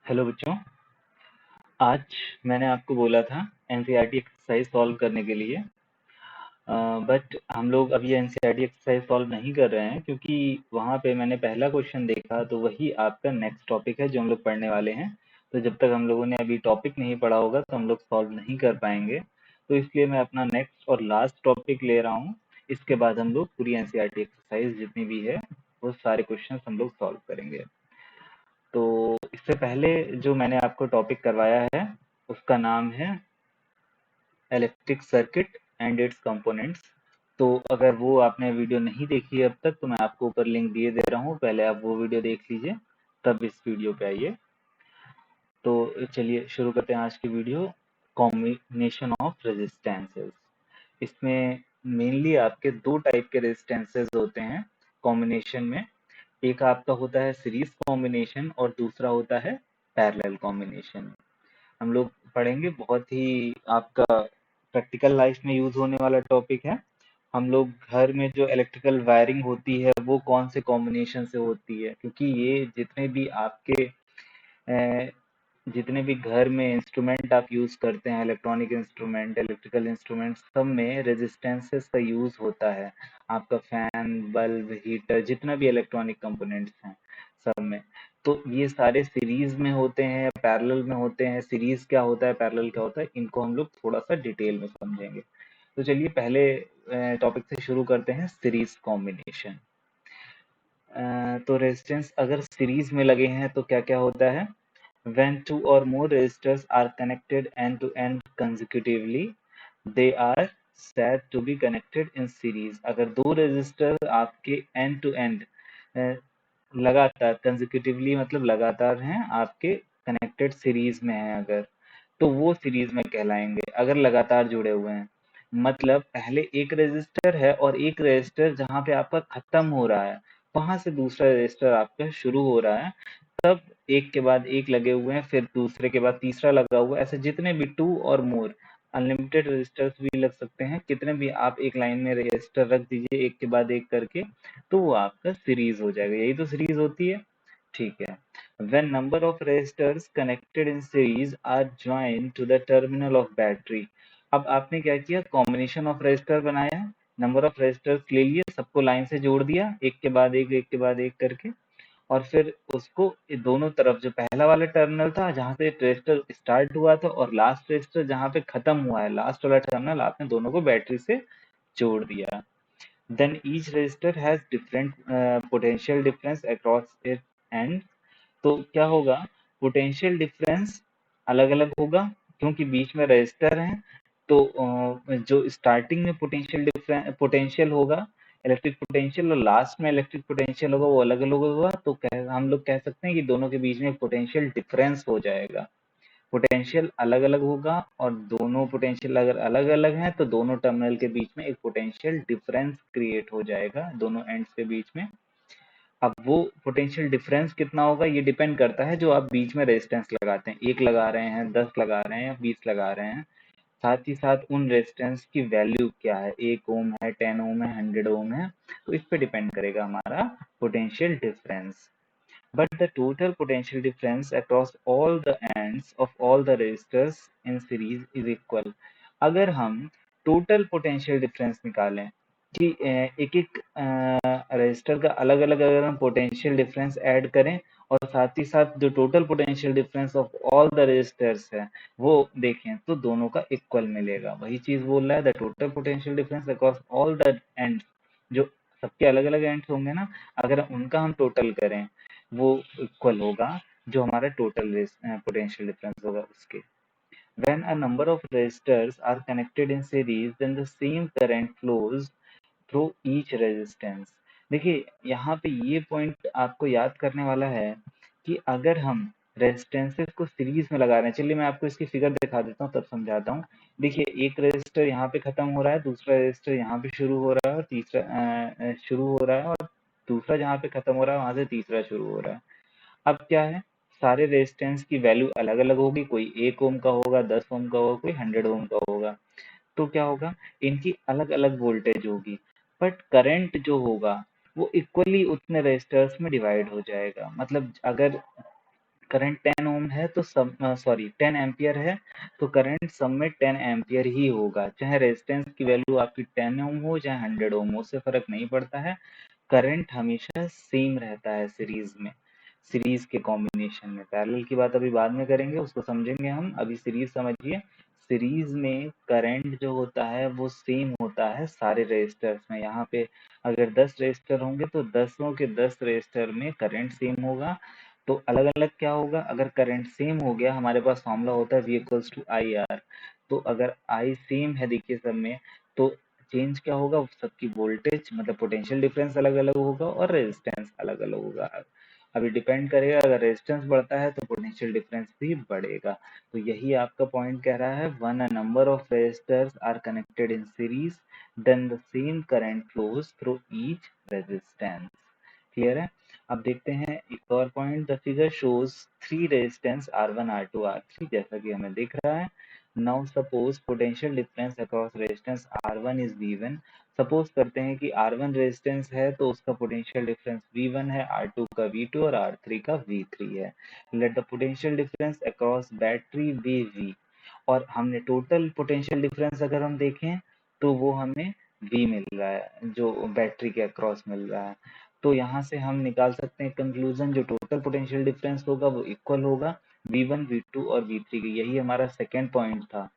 Hello बच्चों। आज मैंने आपको बोला था एनसीईआरटी एक्सरसाइज सॉल्व करने के लिए, बट हम लोग अभी एनसीईआरटी एक्सरसाइज सॉल्व नहीं कर रहे हैं क्योंकि वहाँ पे मैंने पहला क्वेश्चन देखा तो वही आपका नेक्स्ट टॉपिक है जो हम लोग पढ़ने वाले हैं। तो जब तक हम लोगों ने अभी टॉपिक नहीं पढ़ा होगा तो हम लोग सॉल्व नहीं कर पाएंगे। तो इसलिए मैं अपना नेक्स्ट और लास्ट टॉपिक ले रहा हूँ। इसके बाद हम लोग पूरी एनसीईआरटी एक्सरसाइज जितनी भी है वो सारे क्वेश्चन हम लोग सॉल्व करेंगे। तो इससे पहले जो मैंने आपको टॉपिक करवाया है उसका नाम है electric circuit and it's components. तो अगर वो आपने वीडियो नहीं देखी है अब तक तो मैं आपको ऊपर लिंक दिए दे रहा हूँ, पहले आप वो वीडियो देख लीजिए तब इस वीडियो पे आइए। तो चलिए शुरू करते हैं आज की वीडियो। Combination of resistances. इसमें मेनली आपके दो टाइप के रेजिस्टेंसेस होते हैं कॉम्बिनेशन में। एक आपका होता है सीरीज कॉम्बिनेशन और दूसरा होता है पैरेलल कॉम्बिनेशन। हम लोग पढ़ेंगे, बहुत ही आपका प्रैक्टिकल लाइफ में यूज होने वाला टॉपिक है। हम लोग घर में जो इलेक्ट्रिकल वायरिंग होती है वो कौन से कॉम्बिनेशन से होती है, क्योंकि ये जितने भी आपके जितने भी घर में इंस्ट्रूमेंट आप यूज करते हैं, इलेक्ट्रॉनिक इंस्ट्रूमेंट, इलेक्ट्रिकल इंस्ट्रूमेंट, सब में रेजिस्टेंसेस का यूज होता है। आपका फैन, बल्ब, हीटर, जितना भी इलेक्ट्रॉनिक कंपोनेंट्स हैं सब में। तो ये सारे सीरीज में होते हैं, पैरेलल में होते हैं। सीरीज क्या होता है, पैरेलल क्या होता है, इनको हम लोग थोड़ा सा डिटेल में समझेंगे। तो चलिए पहले टॉपिक से शुरू करते हैं, सीरीज कॉम्बिनेशन। तो रेजिस्टेंस अगर सीरीज में लगे हैं तो क्या क्या होता है। When two or more resistors are connected end to end consecutively, they are said to be connected in series. अगर दो रेजिस्टर आपके end to end लगातार consecutively मतलब लगातार हैं, आपके कनेक्टेड सीरीज में हैं अगर, तो वो सीरीज में कहलाएंगे अगर लगातार जुड़े हुए हैं। मतलब पहले एक रेजिस्टर है और एक रेजिस्टर जहाँ पे आपका खत्म हो रहा है वहां से दूसरा रेजिस्टर आपका शुरू हो रहा है, तब एक के बाद एक लगे हुए हैं, फिर दूसरे के बाद तीसरा लगा हुआ है। ऐसे जितने भी टू और मोर अनलिमिटेड रजिस्टर्स भी लग सकते हैं, कितने भी आप एक लाइन में रजिस्टर रख दीजिए एक के बाद एक करके, तो वो आपका सीरीज हो जाएगा। यही तो सीरीज होती है, ठीक है। When number of resistors connected in series are joined to the terminal of battery। अब आपने क्या किया, कॉम्बिनेशन ऑफ रेजिस्टर बनाया, नंबर ऑफ रेजिस्टर्स ले लिए, सबको लाइन से जोड़ दिया एक के बाद एक के बाद एक करके, और फिर उसको दोनों तरफ जो पहला वाला टर्मिनल था जहां से रजिस्टर स्टार्ट हुआ था और लास्ट रजिस्टर जहां पे खत्म हुआ है, लास्ट वाला टर्मिनल आपने दोनों को बैटरी से जोड़ दिया। Then each register has different potential difference across it end. तो क्या होगा, पोटेंशियल डिफरेंस अलग अलग होगा क्योंकि बीच में रजिस्टर है। तो जो स्टार्टिंग में पोटेंशियल होगा, इलेक्ट्रिक पोटेंशियल, और लास्ट में इलेक्ट्रिक पोटेंशियल होगा, वो अलग अलग होगा। तो हम लोग कह सकते हैं कि दोनों के बीच में पोटेंशियल डिफरेंस हो जाएगा। पोटेंशियल अलग अलग होगा और दोनों पोटेंशियल अगर अलग अलग हैं तो दोनों टर्मिनल के बीच में एक पोटेंशियल डिफरेंस क्रिएट हो जाएगा दोनों एंड्स के बीच में। अब वो पोटेंशियल डिफरेंस कितना होगा ये डिपेंड करता है जो आप बीच में रेजिस्टेंस लगाते हैं, एक लगा रहे हैं, 10 लगा रहे हैं या 20 लगा रहे हैं। साथ ही साथ उन रेजिस्टेंस की वैल्यू क्या है, 1 ओम है, 10 ओम है, 100 ओम है, तो इस पे डिपेंड करेगा हमारा potential difference. But the total potential difference across all the ends of all the resistors in series is equal। अगर हम टोटल पोटेंशियल डिफरेंस निकालें कि एक एक रजिस्टर का अलग अलग अगर हम पोटेंशियल डिफरेंस ऐड करें और साथ ही साथ जो total potential difference of all the registers है वो देखें तो दोनों का इक्वल मिलेगा। वही चीज बोल रहा है, the total potential difference across all the ends, जो सबके अलग अलग एंड्स होंगे ना, अगर उनका हम टोटल करें वो इक्वल होगा जो हमारा टोटल पोटेंशियल डिफरेंस होगा उसके। When a number of resistors are connected in series, then the same current flows through each resistance। देखिए यहाँ पे ये पॉइंट आपको याद करने वाला है कि अगर हम रेजिस्टेंसेस को सीरीज में लगा रहे हैं, चलिए मैं आपको इसकी फिगर दिखा देता हूँ तब समझाता हूँ। देखिए एक रेजिस्टर यहाँ पे खत्म हो रहा है, दूसरा रेजिस्टर यहाँ पे शुरू हो रहा है, और तीसरा शुरू हो रहा है, और दूसरा जहाँ पे खत्म हो रहा है वहां से तीसरा शुरू हो रहा है। अब क्या है, सारे रेजिस्टेंस की वैल्यू अलग अलग होगी, कोई 1 ओम का होगा, 10 ओम का होगा, कोई 100 ओम का होगा। तो क्या होगा, इनकी अलग अलग वोल्टेज होगी, बट करंट जो होगा वो इक्वली उतने रेजिस्टर्स में डिवाइड हो जाएगा। मतलब अगर करंट 10 ओम है तो सब 10 एम्पियर है तो करंट सब में 10 एम्पियर ही होगा, चाहे रेजिस्टेंस की वैल्यू आपकी 10 ओम हो चाहे 100 ओम हो, उससे फर्क नहीं पड़ता है। करंट हमेशा सेम रहता है सीरीज में, सीरीज के कॉम्बिनेशन में। पैरेलल की बात अभी बाद में करेंगे, उसको समझेंगे हम, अभी सीरीज समझिए। सीरीज में करंट जो होता है वो सेम होता है सारे रेजिस्टर्स में। यहाँ पे अगर 10 रेजिस्टर होंगे तो 10 के 10 रेजिस्टर में करंट सेम होगा। तो अलग अलग क्या होगा, अगर करंट सेम हो गया, हमारे पास फॉर्मूला होता है V equals to I R. तो अगर आई सेम है देखिए सब में, तो चेंज क्या होगा, सबकी वोल्टेज मतलब पोटेंशियल डिफरेंस अलग अलग होगा और रेजिस्टेंस अलग अलग होगा। अभी डिपेंड करेगा, अगर रेजिस्टेंस बढ़ता है तो पोटेंशियल डिफरेंस भी बढ़ेगा। तो यही आपका पॉइंट कह रहा है, when a number of resistors are connected in series then the same current flows through each resistance. Clear है। अब देखते हैं एक और point, the figure shows three resistance R1 R2 R3 जैसा कि हमें दिख रहा है। Now suppose potential difference across resistance R1 is V1। Suppose करते हैं कि R1 रेजिस्टेंस है तो उसका पोटेंशियल डिफरेंस V1 है, R2 का V2 और R3 का V3 है। Let the potential difference across battery be V। और हमने टोटल पोटेंशियल डिफरेंस अगर हम देखें तो वो हमें V मिल रहा है, जो बैटरी के अक्रॉस मिल रहा है। तो यहाँ से हम निकाल सकते हैं कंक्लूजन, जो टोटल पोटेंशियल डिफरेंस होगा वो इक्वल होगा V1 V2 और V3 के। यही हमारा सेकेंड पॉइंट था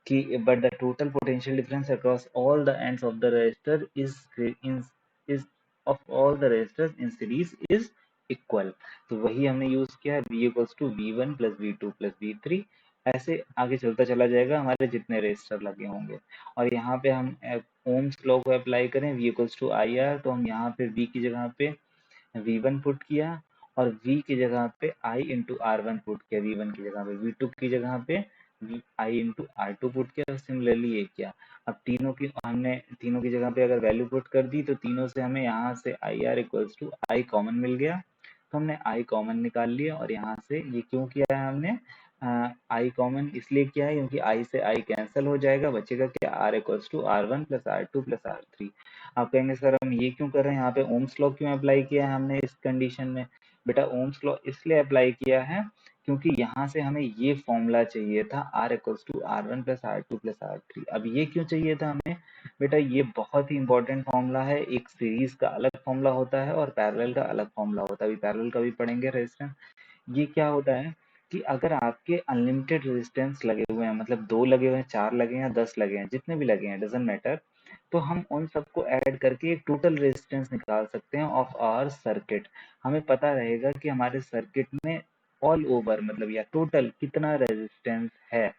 कि but the total potential difference across all the ends of the resistor is of all the resistors in series is equal। तो वही हमने यूज किया है, V equals to V1 plus V2 plus V3। ऐसे आगे चलता चला जाएगा हमारे जितने रेजिस्टर लगे होंगे। और यहाँ पे हम ओम्स लॉ को अप्लाई करें, V equals to IR, तो हम यहाँ पे V की जगह पे V1 पुट किया और V की जगह पे I इंटू R1 पुट किया, V1 की जगह पे V2 की जगह पे I इंटू R2 पुट किया। सिमिलरली ये किया। अब तीनों की हमने तीनों की जगह पे अगर वैल्यू पुट कर दी तो तीनों से हमें यहाँ से I R equals to I common मिल गया। तो हमने आई कॉमन निकाल लिया और यहाँ से ये क्यों किया है हमने, आई कॉमन इसलिए किया है क्योंकि आई से आई कैंसिल हो जाएगा, बचेगा क्या, R equals to R1 plus R2 plus R3। आप कहेंगे सर हम ये क्यों कर रहे हैं, यहाँ पे ओम्स लॉ क्यों अप्लाई किया है हमने इस कंडीशन में। बेटा ओम्स लॉ इसलिए अप्लाई किया है क्योंकि यहाँ से हमें ये फॉर्मूला चाहिए था, R equals to R1 plus R2 plus R3। अब ये क्यों चाहिए था हमें, बेटा ये बहुत ही इंपॉर्टेंट फॉर्मूला है। एक सीरीज का अलग फॉर्मूला होता है और पैरेलल का अलग फॉर्मूला होता है। अभी पैरेलल का भी पढ़ेंगे रेजिस्टेंस। ये क्या होता है कि अगर आपके अनलिमिटेड रेजिस्टेंस लगे हुए हैं, मतलब 2 लगे हुए हैं, 4 लगे हैं या 10 लगे हैं, जितने भी लगे हैं डजेंट मैटर, तो हम उन सबको ऐड करके एक टोटल रेजिस्टेंस निकाल सकते हैं ऑफ आवर सर्किट। हमें पता रहेगा कि हमारे सर्किट में ऑल ओवर मतलब या टोटल कितना रेजिस्टेंस है।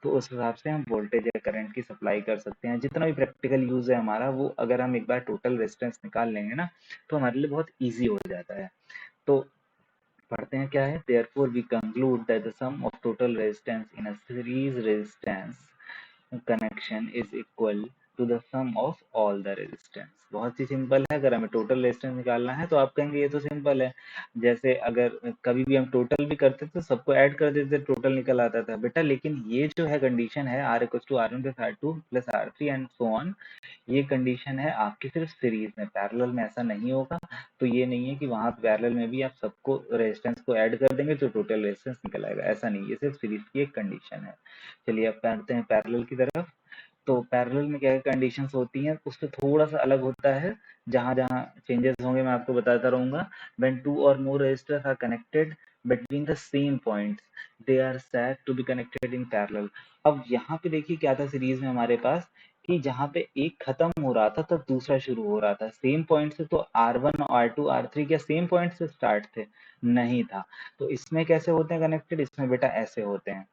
तो उस हिसाब से हम वोल्टेज या करंट की सप्लाई कर सकते हैं। जितना भी प्रैक्टिकल यूज है हमारा, वो अगर हम एक बार टोटल रेजिस्टेंस निकाल लेंगे ना तो हमारे लिए बहुत ईजी हो जाता है। तो पढ़ते हैं क्या है, therefore we conclude that the sum of total resistance in a series resistance connection is equal to the sum of all the resistance। बहुत ही सिंपल है। अगर हमें टोटल रेजिस्टेंस निकालना है तो आप कहेंगे ये तो सिंपल है, जैसे अगर कभी भी हम टोटल भी करते थे तो सबको ऐड कर देते टोटल निकल आता था। बेटा लेकिन ये जो है कंडीशन है, R equal to R1 plus R2 plus R3 and so on, ये कंडीशन है आपकी सिर्फ सीरीज में, पैरेलल में ऐसा नहीं होगा। तो ये नहीं है कि वहां पैरेलल में भी आप सबको रेजिस्टेंस को ऐड कर देंगे तो टोटल रेजिस्टेंस निकल आएगा, ऐसा नहीं, ये सिर्फ सीरीज की एक कंडीशन है। चलिए अब पढ़ते हैं पैरेलल की तरफ। तो पैरेलल में क्या क्या कंडीशंस होती हैं, उससे थोड़ा सा अलग होता है। जहां जहां चेंजेस होंगे मैं आपको बताता रहूंगा। व्हेन टू और more resistors are connected between the same points they are said to be connected in parallel। अब यहाँ पे देखिए क्या था सीरीज में हमारे पास, कि जहाँ पे एक खत्म हो रहा था तब दूसरा शुरू हो रहा था। सेम पॉइंट से तो R1 R2 R3 क्या सेम पॉइंट से स्टार्ट थे, नहीं था। तो इसमें कैसे होते हैं कनेक्टेड, इसमें बेटा ऐसे होते हैं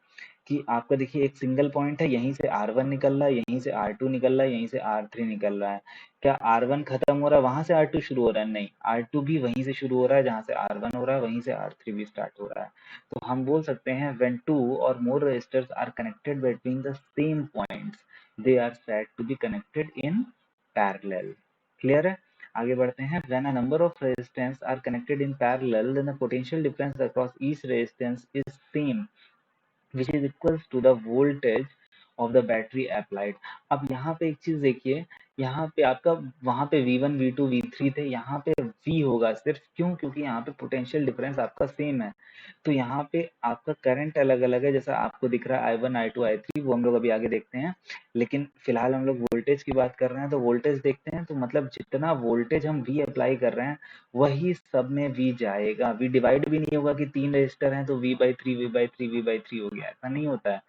कि आपका देखिए एक सिंगल पॉइंट है, यहीं से R1 निकल रहा है, यहीं से R2 निकल रहा है, यहीं से R3 निकल रहा है। क्या R1 खत्म हो रहा है वहां से R2 शुरू हो रहा है, नहीं, R2 भी वहीं से शुरू हो रहा है जहां से R1 हो रहा है, वहीं से R3 भी स्टार्ट हो रहा है। तो हम बोल सकते हैं when two or more resistors are connected between the same points they are said to be connected in parallel। Clear है। आगे बढ़ते हैं, when a number of resistance are connected in parallel then the potential difference across each resistance is same which is equals to the voltage of the battery applied। अब यहाँ पे एक चीज देखिए यहाँ पे आपका, वहां पे V1 V2 V3 थे, यहाँ पे V होगा सिर्फ। क्यों? क्योंकि यहाँ पे पोटेंशियल डिफरेंस आपका सेम है। तो यहाँ पे आपका करंट अलग अलग है, जैसा आपको दिख रहा है I1 I2 I3, वो हम लोग अभी आगे देखते हैं। लेकिन फिलहाल हम लोग वोल्टेज की बात कर रहे हैं, तो वोल्टेज देखते हैं। तो मतलब जितना वोल्टेज हम V अप्लाई कर रहे हैं, वही सब में V जाएगा। V डिवाइड भी नहीं होगा कि 3 रेजिस्टर हैं तो V/3 V/3 V/3 हो गया, ऐसा नहीं होता है।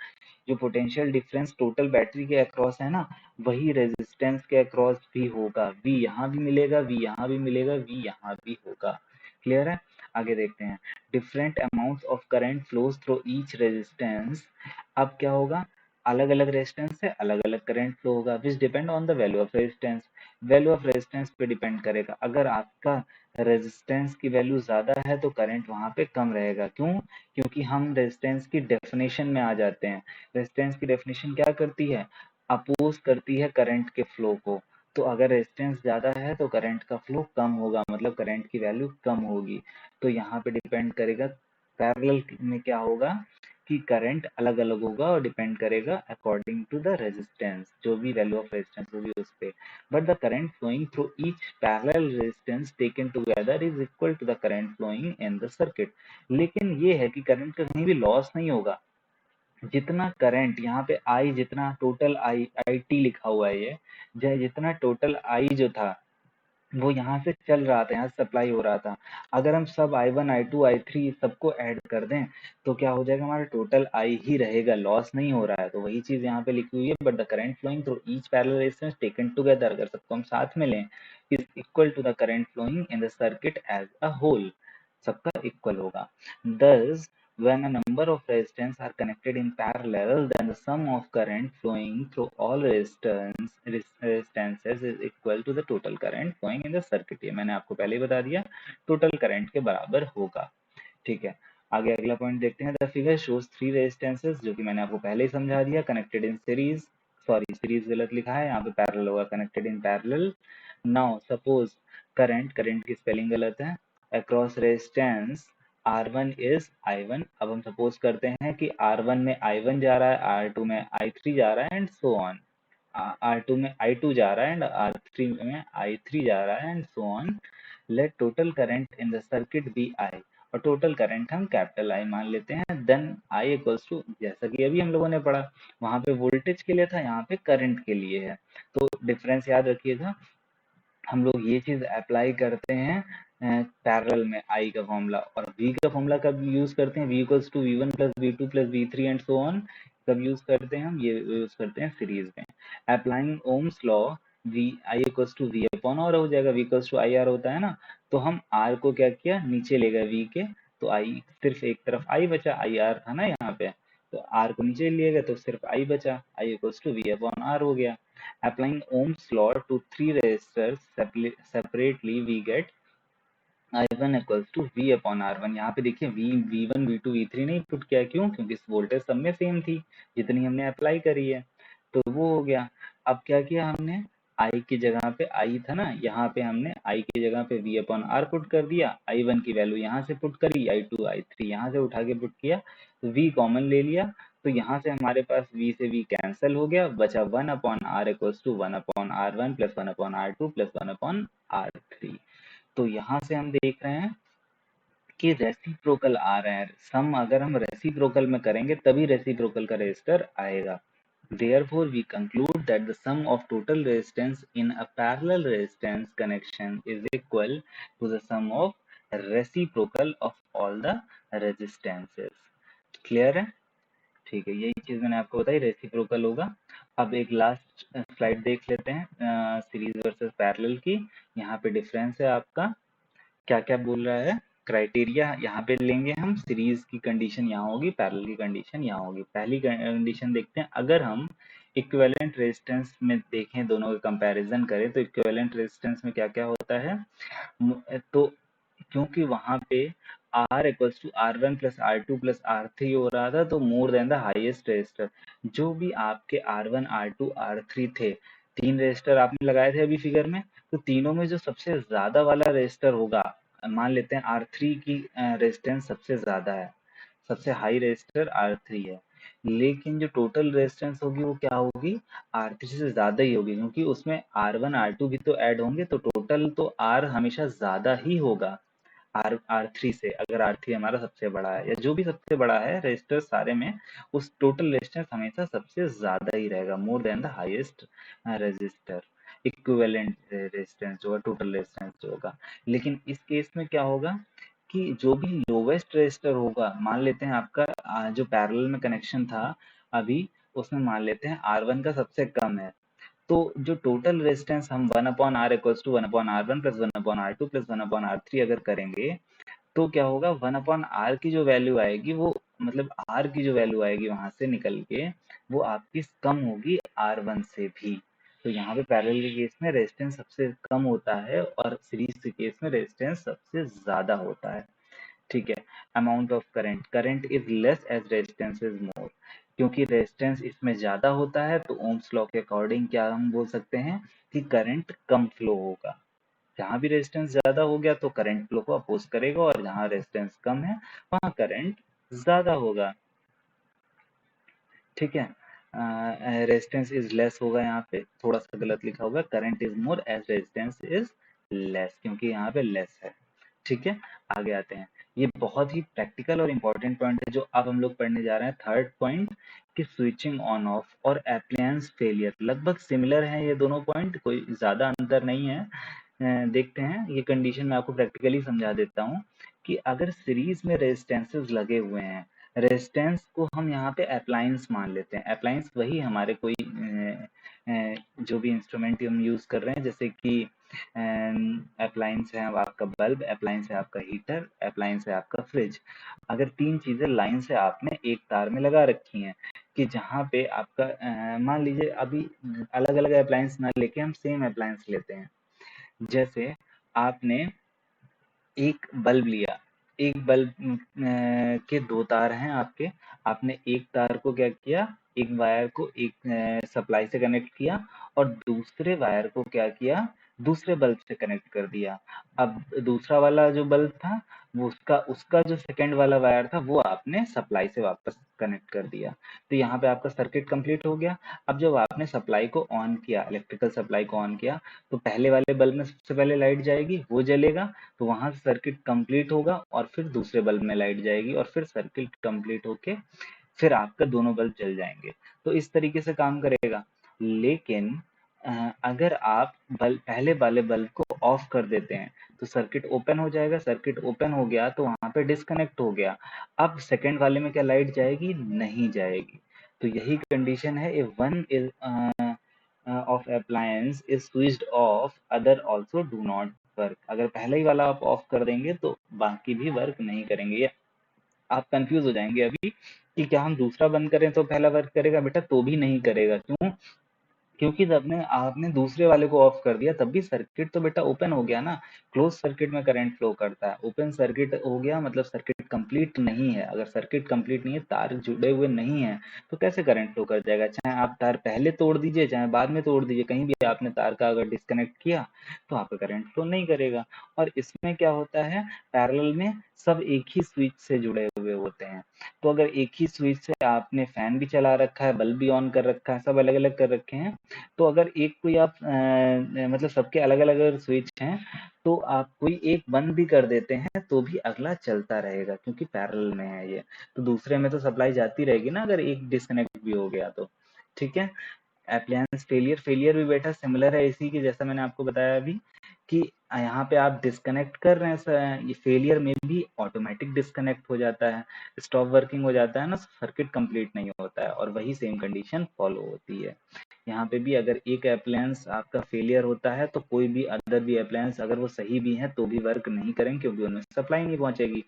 जो पोटेंशियल डिफरेंस टोटल बैटरी के अक्रॉस है ना, वही रेजिस्टेंस के अक्रॉस भी होगा। V यहाँ भी मिलेगा, V यहाँ भी मिलेगा, V यहाँ भी होगा। क्लियर है? आगे देखते हैं। Different amount of current flows through each resistance. अब क्या होगा? अलग अलग रेजिस्टेंस से अलग अलग करंट फ्लो होगा, विच depend on the value of resistance. Value of resistance पे डिपेंड करेगा। अगर आपका रेजिस्टेंस की वैल्यू ज्यादा है तो करंट वहां पे कम रहेगा। क्यों? क्योंकि हम रेजिस्टेंस की डेफिनेशन में आ जाते हैं। रेजिस्टेंस की डेफिनेशन क्या करती है? अपोज करती है करंट के फ्लो को। तो अगर रेजिस्टेंस ज्यादा है तो करंट का फ्लो कम होगा, मतलब करंट की वैल्यू कम होगी। तो यहाँ पे डिपेंड करेगा, पैरेलल में क्या होगा कि करंट अलग अलग होगा और डिपेंड करेगा अकॉर्डिंग टू द रेजिस्टेंस, जो भी वैल्यू ऑफ रेजिस्टेंस होगी उस पे। But the current flowing through each parallel resistance taken together is equal to the current flowing in the circuit. लेकिन ये है कि करंट का कहीं भी लॉस नहीं होगा। जितना करंट यहाँ पे आई, जितना टोटल आई टी लिखा हुआ है ये, जितना टोटल आई जो था वो यहाँ से चल रहा था, यहाँ से सप्लाई हो रहा था। अगर हम सब I1 I2 I3 सबको ऐड कर दें तो क्या हो जाएगा? हमारा टोटल आई ही रहेगा, लॉस नहीं हो रहा है। तो वही चीज यहाँ पे लिखी हुई है। But the current flowing through each parallel resistance taken together, अगर सबको हम साथ में लें, is equal to the current flowing in the circuit as a whole. सबका इक्वल होगा। Thus, when a number of resistors are connected in parallel, then the sum of current flowing through all resistances is equal to the total current flowing in the circuit। ये मैंने आपको पहले ही बता दिया, total current के बराबर होगा। ठीक है, आगे अगला पॉइंट देखते हैं। द फिगर शोज 3 रेजिस्टेंसेस, जो कि मैंने आपको पहले ही समझा दिया, connected in series. Sorry, series गलत लिखा है, यहाँ पे पैरेलल होगा, connected in parallel. Now suppose current की स्पेलिंग गलत है। Across resistance R1 is I1। अब हम सपोज करते हैं कि R1 में I1 जा रहा है, R2 में I3 जा रहा है, एंड सो ऑन। R2 में I2 जा रहा है एंड R3 में I3 जा रहा है, and so on. Let total current in the circuit be I, और टोटल करंट हम कैपिटल I मान लेते हैं। देन I इक्वल्स टू, जैसा कि अभी हम लोगों ने पढ़ा, वहां पे वोल्टेज के लिए था, यहाँ पे करंट के लिए है। तो डिफरेंस याद रखिएगा। हम लोग ये चीज अप्लाई करते हैं पैरेलल में आई का फॉर्मूला, और वी का फॉर्मूला कब यूज करते हैं? V equals to V1 plus V2 plus V3 and so on. कब यूज करते हैं हम? ये यूज करते हैं सीरीज में। Applying Ohm's law, V I equals to V upon R हो जाएगा। V equals to I R होता है ना, तो हम आर को क्या किया? नीचे ले गए वी के, तो आई सिर्फ एक तरफ आई बचा, आई आर था ना यहाँ पे, तो आर को नीचे लिए गए तो सिर्फ आई बचा, I equals to V upon R हो गया। Applying Ohm's law to three resistors separately, we get I1 equals to V upon R1। यहाँ पे देखिए V1 V2 V3 नहीं पुट किया, क्यों? क्योंकि वोल्टेज सब में सेम थी, जितनी हमने अप्लाई करी है, तो वो हो गया। अब क्या किया हमने? I की जगह पे I था ना, यहाँ पे हमने I की जगह पे V अपॉन R पुट कर दिया। I1 की वैल्यू यहाँ से पुट करी, I2 I3 यहाँ से उठा के पुट किया, तो V कॉमन ले लिया। तो यहाँ से हमारे पास V से V कैंसिल हो गया, बचा 1 upon R equals to 1 upon R1 plus 1 upon R2 plus 1 upon R3। तो यहाँ से हम देख रहे हैं कि रेसिप्रोकल आ रहे हैं। सम अगर हम रेसिप्रोकल में करेंगे तभी रेसिप्रोकल का रेजिस्टर आएगा। Therefore, we conclude that the sum of total resistance in a parallel resistance connection is equal to the sum of reciprocal of all the resistances। Clear है? ठीक है, यही चीज मैंने आपको बताई, रेसिप्रोकल होगा। अब एक लास्ट स्लाइड देख लेते हैं सीरीज वर्सेस पैरेलल की। यहाँ पे डिफरेंस है आपका, क्या क्या बोल रहा है, क्राइटेरिया यहाँ पे लेंगे हम। सीरीज की कंडीशन यहाँ होगी, पैरेलल की कंडीशन यहाँ होगी। पहली कंडीशन देखते हैं, अगर हम इक्विवेलेंट रेजिस्टेंस में देखें, दोनों का कंपैरिजन करें, तो इक्विवेलेंट रेजिस्टेंस में क्या क्या होता है? तो क्योंकि वहां पे R equals to R1 plus R2 plus R3 हो रहा था, तो more than the highest resistor. जो भी आपके R1 R2 R3 थे, तीन रेजिस्टर आपने लगाए थे अभी फिगर में, तो तीनों में जो सबसे ज्यादा वाला रेजिस्टर होगा, मान लेते हैं R3 की रेजिस्टेंस सबसे ज्यादा है, सबसे हाई रेजिस्टर R3 है। लेकिन जो टोटल रेजिस्टेंस होगी वो क्या होगी, R3 से ज्यादा ही होगी, क्योंकि उसमें R1 R2 भी तो ऐड होंगे, तो टोटल तो R हमेशा ज्यादा ही होगा R3 से। अगर R3 हमारा सबसे बड़ा है या जो भी सबसे बड़ा है रेजिस्टर सारे में, उस टोटल रेजिस्टेंस हमेशा सबसे ज्यादा ही रहेगा, more than the highest resistor. Equivalent resistance जो है, टोटल रेजिस्टेंस जो होगा। लेकिन इस केस में क्या होगा कि जो भी लोवेस्ट रेजिस्टर होगा, मान लेते हैं आपका जो पैरेलल में कनेक्शन था अभी, उसमें मान लेते हैं R1 का सबसे कम है, तो जो टोटल रेजिस्टेंस हम 1 upon R equals to 1 upon R1 plus 1 upon R2 plus 1 upon R3 अगर करेंगे, तो क्या होगा, 1 अपॉन आर की जो वैल्यू आएगी वो, मतलब आर की जो वैल्यू आएगी वहां से निकल के, वो आपकी कम होगी R1 से भी। तो यहाँ पे पैरेलल के केस में रेजिस्टेंस सबसे कम होता है और सीरीज के केस में रेजिस्टेंस सबसे ज्यादा होता है। ठीक है। Amount of current, current is less as resistance is more, क्योंकि रेजिस्टेंस इसमें ज्यादा होता है तो ओम्स लॉ के अकॉर्डिंग क्या हम बोल सकते हैं कि करंट कम फ्लो होगा। जहां भी रेजिस्टेंस ज्यादा हो गया तो करंट फ्लो को अपोज करेगा, और जहां रेजिस्टेंस कम है वहां करंट ज्यादा होगा। ठीक है। रेजिस्टेंस इज लेस होगा, यहाँ पे थोड़ा सा गलत लिखा होगा, current is more as resistance is less, क्योंकि यहाँ पे लेस है। ठीक है। आगे आते हैं। ये बहुत ही प्रैक्टिकल और इम्पोर्टेंट पॉइंट है जो अब हम लोग पढ़ने जा रहे हैं, थर्ड पॉइंट, कि स्विचिंग ऑन ऑफ और अप्लायंस फेलियर। लगभग सिमिलर है ये दोनों पॉइंट, कोई ज्यादा अंतर नहीं है। देखते हैं, ये कंडीशन मैं आपको प्रैक्टिकली समझा देता हूँ कि अगर सीरीज में रेजिस्टेंसेस लगे हुए हैं, रेजिस्टेंस को हम यहाँ पे अप्लायंस मान लेते हैं। अप्लायंस वही हमारे कोई जो भी इंस्ट्रूमेंट हम यूज कर रहे हैं, जैसे कि अप्लायंस है आपका बल्ब, अप्लायंस है आपका हीटर, अप्लायंस है आपका फ्रिज। अगर तीन चीजें लाइन से आपने एक तार में लगा रखी हैं, कि जहाँ पे आपका मान लीजिए अभी अलग अलग अप्लायंस ना लेके हम सेम अप्लायंस लेते हैं। जैसे आपने एक बल्ब लिया, एक बल्ब के दो तार हैं आपके, आपने एक तार को क्या किया, एक वायर को एक सप्लाई से कनेक्ट किया, और दूसरे वायर को क्या किया, दूसरे बल्ब से कनेक्ट कर दिया। अब दूसरा वाला जो बल्ब था, वो उसका उसका जो सेकंड वाला वायर था वो आपने सप्लाई से वापस कनेक्ट कर दिया। तो यहाँ पे आपका सर्किट कंप्लीट हो गया। अब जब आपने सप्लाई को ऑन किया, इलेक्ट्रिकल सप्लाई को ऑन किया, तो पहले वाले बल्ब में सबसे पहले लाइट जाएगी, वो जलेगा, तो वहां से सर्किट कंप्लीट होगा, और फिर दूसरे बल्ब में लाइट जाएगी, और फिर सर्किट कंप्लीट होके फिर आपका दोनों बल्ब जल जाएंगे। तो इस तरीके से काम करेगा। लेकिन अगर आप बल्ब, पहले वाले बल्ब को ऑफ कर देते हैं, तो सर्किट ओपन हो जाएगा, सर्किट ओपन हो गया तो वहां पे डिस्कनेक्ट हो गया। अब सेकंड वाले में क्या लाइट जाएगी, नहीं जाएगी। तो यही कंडीशन है, if one is of appliance is switched off, other also do not work। अगर पहले ही वाला आप ऑफ कर देंगे तो बाकी भी वर्क नहीं करेंगे। ये आप कंफ्यूज हो जाएंगे अभी कि क्या हम दूसरा बंद करें तो पहला वर्क करेगा, बेटा तो भी नहीं करेगा। क्यों? क्योंकि जब ने आपने दूसरे वाले को ऑफ कर दिया तब भी सर्किट तो बेटा ओपन हो गया ना। क्लोज सर्किट में करंट फ्लो करता है, ओपन सर्किट हो गया मतलब सर्किट कंप्लीट नहीं है। अगर सर्किट कंप्लीट नहीं है, तार जुड़े हुए नहीं है, तो कैसे करंट फ्लो कर जाएगा? चाहे आप तार पहले तोड़ दीजिए चाहे बाद में तोड़ दीजिए, कहीं भी आपने तार का अगर डिस्कनेक्ट किया तो आपका करंट फ्लो नहीं करेगा। और इसमें क्या होता है, पैरेलल में सब एक ही स्विच से जुड़े हुए होते हैं। तो अगर एक ही स्विच से आपने फैन भी चला रखा है, बल्ब भी ऑन कर रखा है, सब अलग अलग कर रखे हैं, तो अगर एक कोई आप मतलब सबके अलग अलग अगर स्विच हैं, तो आप कोई एक बंद भी कर देते हैं तो भी अगला चलता रहेगा, क्योंकि पैरेलल में है ये। तो दूसरे में तो सप्लाई जाती रहेगी ना, अगर एक डिस्कनेक्ट भी हो गया तो। ठीक है। अप्लायंस फेलियर, फेलियर भी बेटा सिमिलर है इसी की, जैसा मैंने आपको बताया अभी कि यहाँ पे आप डिस्कनेक्ट कर रहे हैं, ये फेलियर में भी ऑटोमेटिक डिस्कनेक्ट हो जाता है, स्टॉप वर्किंग हो जाता है ना, सर्किट कंप्लीट नहीं होता है, और वही सेम कंडीशन फॉलो होती है। यहाँ पे भी अगर एक अप्लायंस आपका फेलियर होता है तो कोई भी अदर भी अप्लायंस अगर वो सही भी है तो भी वर्क नहीं करेंगे, क्योंकि उनमें सप्लाई नहीं पहुंचेगी।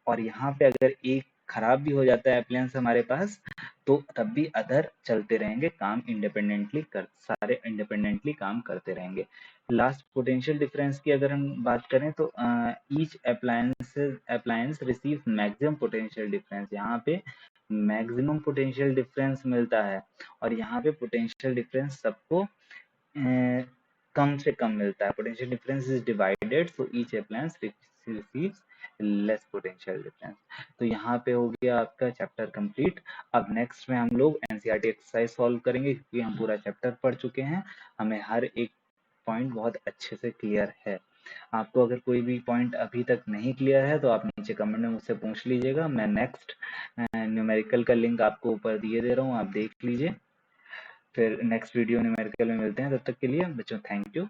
और यहाँ पे अगर एक खराब भी हो जाता है अप्लायंस हमारे पास, तो तब भी अदर चलते रहेंगे, काम इंडिपेंडेंटली कर, सारे इंडिपेंडेंटली काम करते रहेंगे। लास्ट पोटेंशियल डिफरेंस की अगर हम बात करें तो each appliance receive maximum potential difference, यहाँ पे मैक्सिमम पोटेंशियल डिफरेंस मिलता है, और यहाँ पे पोटेंशियल डिफरेंस सबको कम से कम मिलता है। Potential difference is divided, so each appliance receives less potential difference. तो यहाँ पे हो गया आपका चैप्टर कंप्लीट। अब नेक्स्ट में हम लोग एनसीईआरटी एक्सरसाइज सॉल्व करेंगे, क्योंकि हम पूरा चैप्टर पढ़ चुके हैं, हमें हर एक पॉइंट बहुत अच्छे से क्लियर है। आपको अगर कोई भी पॉइंट अभी तक नहीं क्लियर है तो आप नीचे कमेंट में मुझसे पूछ लीजिएगा। मैं नेक्स्ट न्यूमेरिकल का लिंक आपको ऊपर दिए दे रहा हूँ, आप देख लीजिए। फिर नेक्स्ट वीडियो न्यूमेरिकल में मिलते हैं, तब तक के लिए बच्चों थैंक यू।